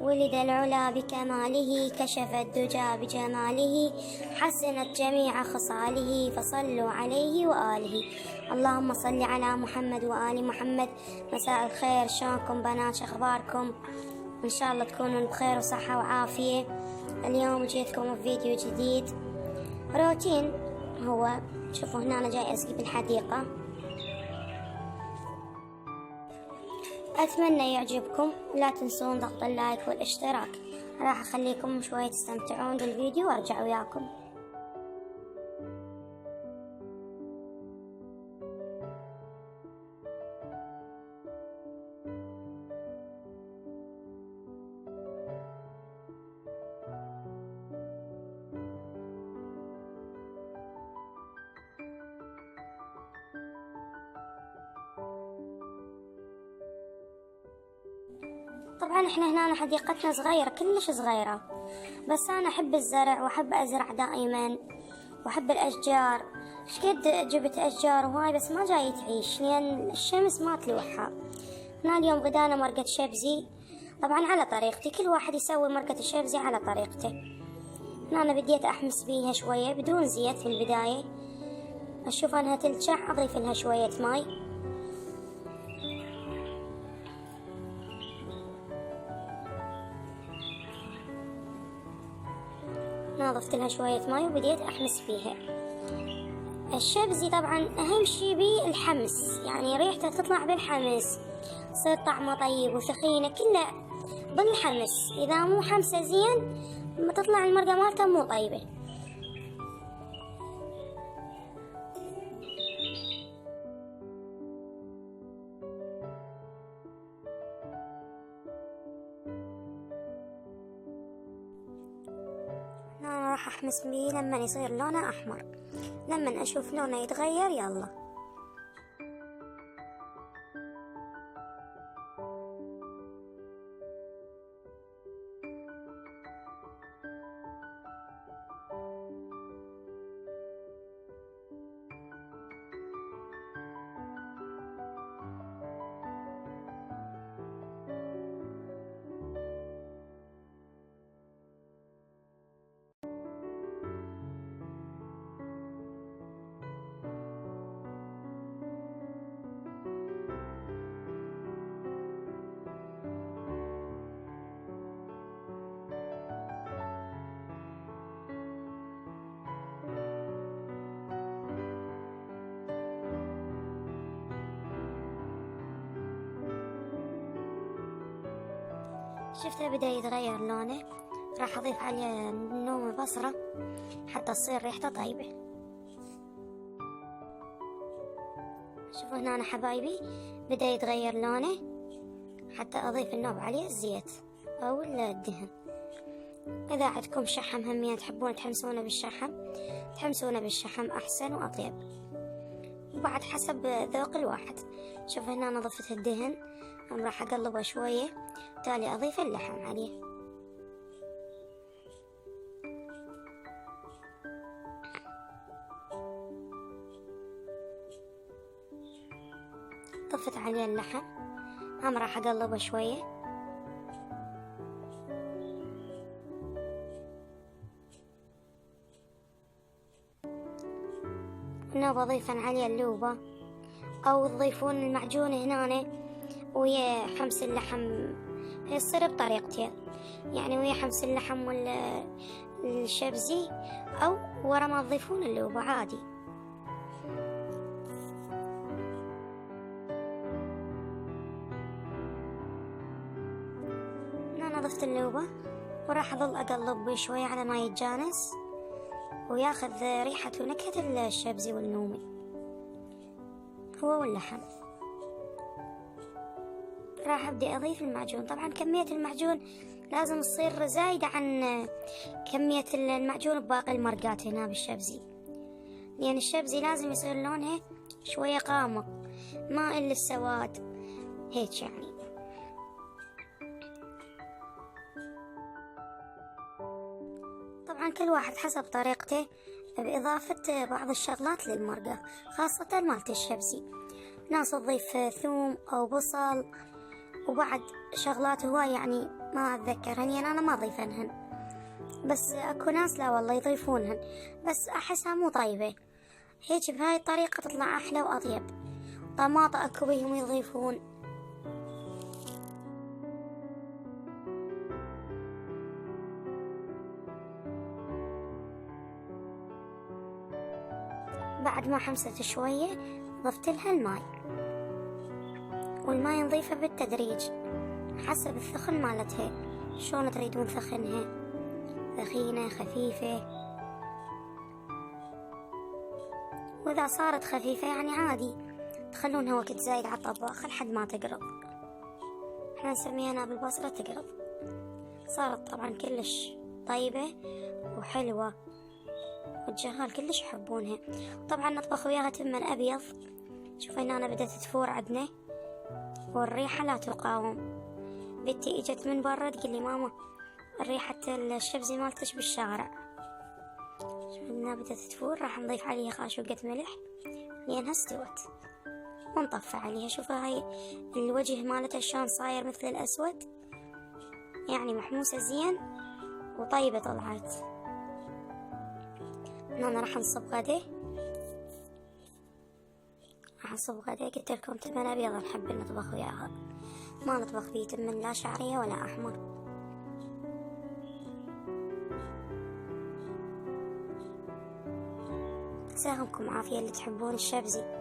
ولد العلا بكماله، كشف الدجى بجماله، حسنت جميع خصاله، فصلوا عليه وآله. اللهم صل على محمد وآل محمد. مساء الخير، شلونكم بنات؟ شو أخباركم؟ إن شاء الله تكونوا بخير وصحة وعافية. اليوم جيتكم بفيديو جديد روتين. هو شوفوا هنا أنا جاي أسقي بالحديقة، أتمنى يعجبكم. لا تنسون ضغط اللايك والاشتراك. راح أخليكم شوية تستمتعون بالفيديو وأرجع وياكم. طبعا احنا هنا حديقتنا صغيرة، كلش صغيرة، بس انا احب الزرع واحب ازرع دائما واحب الاشجار. شقد جبت اشجار وهاي بس ما جاي تعيش لان الشمس ما تلوحها. هنا اليوم غدانا مرقة شبزي، طبعا على طريقتي، كل واحد يسوي مرقة الشبزي على طريقته. هنا انا بديت احمس بيها شوية بدون زيت في البداية، اشوف انها تلجع اضيف لها شوية ماي. ضفت لها شوية ماي وبديت أحمس فيها. الشبزي طبعا أهم شي بيه الحمس، يعني ريحته تطلع بالحمس، تصير طعمه طيب وثخينة كلها بالحمس. إذا مو حمسة زين تطلع المرقة مالته مو طيبة. أنا راح أحمس بيه لما يصير لونه أحمر، لما أشوف لونه يتغير يلا. شفتها بدأ يتغير لونه، راح أضيف عليه نوم بصرة حتى تصير ريحته طيبة. شوفوا هنا أنا حبايبي بدأ يتغير لونه، حتى أضيف النوب عليه الزيت أو الدهن. إذا عندكم شحم همين تحبون تحمسونه بالشحم تحمسونه بالشحم أحسن وأطيب، وبعد حسب ذوق الواحد. شوف هنا أنا ضفت الدهن، راح أقلبه شوية، تالي أضيف اللحم عليه. ضفت عليه اللحم، راح أقلبه شوية. هنا بضيف عليه اللوبة، أو تضيفون المعجون هنا ويا حمس اللحم، يصير بطريقتين، يعني ويا حمس اللحم والشبزي، أو ورا ما تضيفون اللوبة عادي. أنا ضفت اللوبة وراح أظل أقلب شوية على ما يتجانس وياخذ ريحة ونكهة الشبزي والنومي هو واللحم. راح أبدأ أضيف المعجون. طبعا كمية المعجون لازم تصير زايدة عن كمية المعجون بباقي المرقات هنا بالشبزي، لأن الشبزي لازم يصير لونه شوية غامق، ما إلا السواد هيك يعني. طبعا كل واحد حسب طريقته بإضافة بعض الشغلات للمرقة، خاصة مالت الشبزي. ناس تضيف ثوم أو بصل، وبعد شغلات هواي يعني ما أتذكرهن، يعني أنا ما أضيفنهن، بس أكو ناس لا والله يضيفونهن، بس أحسها مو طيبة. هيك بهاي الطريقة تطلع أحلى وأطيب. طماطة أكو بيهم يضيفون. بعد ما حمست شوية ضفت لها الماء، والماء نضيفه بالتدريج حسب الثخن مالتها، شلون تريدون ثخنها، ثخينة خفيفة. وإذا صارت خفيفة يعني عادي تخلونها وقت زايد على الطباخ لحد ما تقرب. احنا نسميها هنا بالبصرة تقرب. صارت طبعا كلش طيبة وحلوة، والجهال كلش يحبونها. طبعا نطبخ وياها تمن أبيض. شوفي هنا بدأت تفور عندنا والريحة لا تقاوم. بنتي اجت من برا تقول لي ماما ريحة الشبزي مالتش بالشارع. هنا بدأت تفور، راح نضيف عليها خاشوقة ملح لأنها استوت، ونطفى عليها. شوفوا هاي الوجه مالتها شلون صاير مثل الأسود، يعني محموسة زين وطيبة طلعت. هنا راح نصب غدا، راح نصب غدا. قلت لكم تمن أبيض نحب نطبخ وياها، ما نطبخ بيه تمن لا شعرية ولا أحمر. ساهمكم عافية اللي تحبون الشبزي.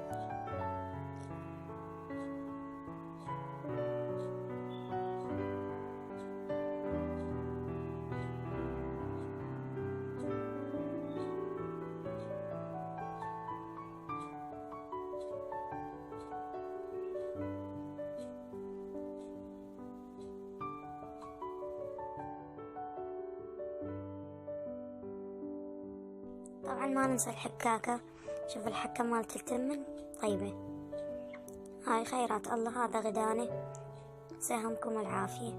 طبعا ما ننسى الحكاكة. شوف الحكة مالت التمن طيبة. هاي خيرات الله، هذا غداني. ساهمكم العافية.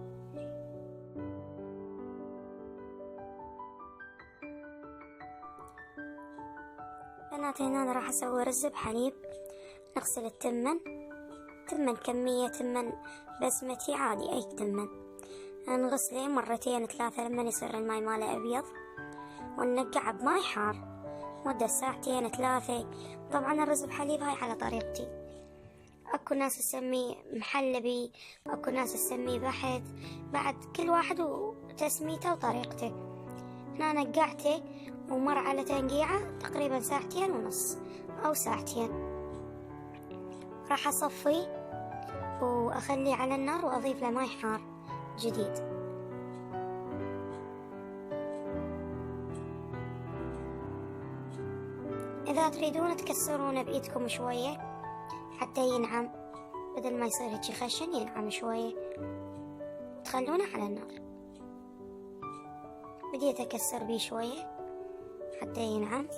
بناتي هنا أنا راح أسوي رز بحليب. نغسل التمن، تمن كمية تمن بسمتي عادي أي تمن، نغسله مرتين ثلاثة لما يصير الماي ماله أبيض، وننقعه بماي حار مدة ساعتين ثلاثة. طبعا الرز بحليب هاي على طريقتي، اكو ناس تسميه محلبي، اكو ناس تسميه بحث، بعد كل واحد وتسميته وطريقته. هنا نقعته ومر على تنقيعه تقريبا ساعتين ونص او ساعتين. راح اصفيه واخليه على النار واضيف له ماي حار جديد. إذا تريدون تكسرونه بإيدكم شوية حتى ينعم، بدل ما يصير هيك خشن ينعم شوية، تخلونه على النار. بديت أكسر بيه شوية حتى ينعم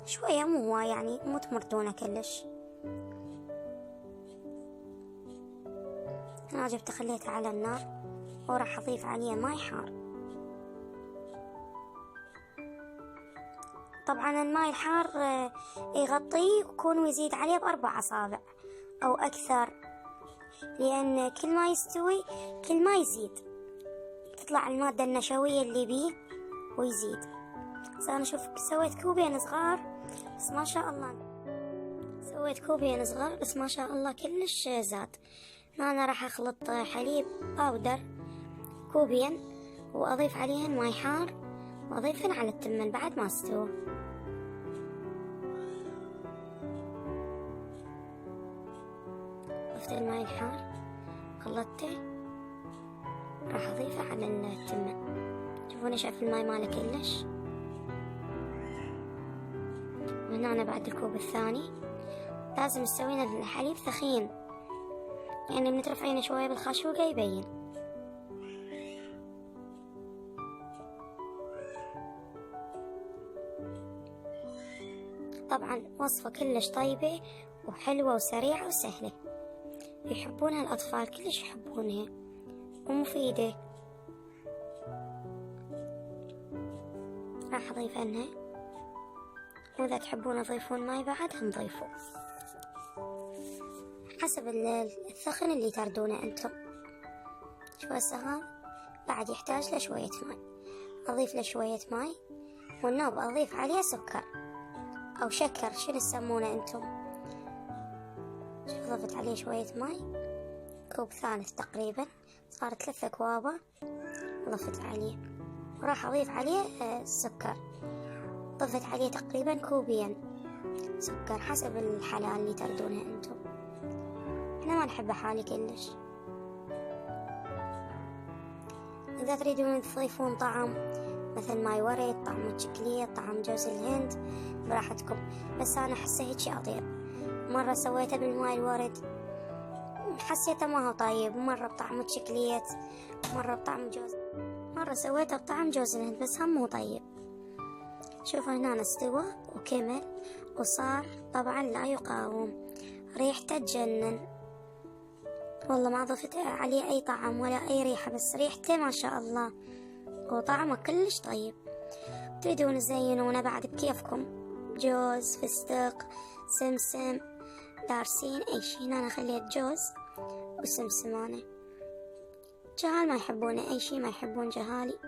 شوية، مو يعني مو تمرطونه كلش. أنا جبت خليته على النار وراح أضيف عليه ماي حار. طبعا الماء الحار يغطيه ويكون ويزيد عليه ب4 أصابع أو أكثر، لأن كل ما يستوي كل ما يزيد تطلع المادة النشوية اللي بيه ويزيد. أنا شوف سويت كوبين صغار بس ما شاء الله، سويت كوبين صغار بس ما شاء الله كلش زاد. أنا راح أخلط حليب باودر كوبين وأضيف عليهن ماي حار وأضيفهن على التمن بعد ما استوى. ضفت الماي الحار خلطته، راح أضيفه على التمن. شوفوني شايف الماي ماله كلش. وهنا أنا بعد الكوب الثاني لازم تسوين الحليب ثخين، يعني من ترفعينه شوية بالخشوقة يبين. طبعا وصفة كلش طيبة وحلوة وسريعة وسهلة، يحبونها الأطفال كلش يحبونها ومفيدة. راح أضيف عنها، وإذا تحبون تضيفون ماي بعد هم ضيفوا حسب الثخن اللي تردونه انتم. شوف هسه هذا بعد يحتاج له شوية ماي، اضيف له شوية ماي، والنوب اضيف عليه سكر او شكر، شنو تسمونه انتم. شوف ضفت عليه شوية ماي، كوب ثالث تقريبا، صار 3 أكواب ضفت عليه، وراح اضيف عليه السكر، ضفت عليه تقريبا كوبين سكر حسب الحلا اللي تردونه انتم. احنا ما نحبه حالي كلش. اذا تريدون تضيفون طعم مثل ماي ورد، طعم الشكليت، طعم جوز الهند، براحتكم، بس انا احسه هيجي اطيب. مرة سويته بالماي الورد حسيته ما هو طيب، مرة بطعم الشكليت، مرة بطعم مرة سويته بطعم جوز الهند بس هم مو طيب. شوفوا هنا استوى وكمل وصار طبعا لا يقاوم، ريحته تجنن والله، ما ضفت عليه اي طعم ولا اي ريحة، بس ريحته ما شاء الله وطعمه كلش طيب. تريدون تزينونه بعد بكيفكم، جوز، فستق، سمسم، دارسين، اي شي. انا خليت جوز وسمسم. انا جهال ما يحبونه اي شي، ما يحبون جهالي.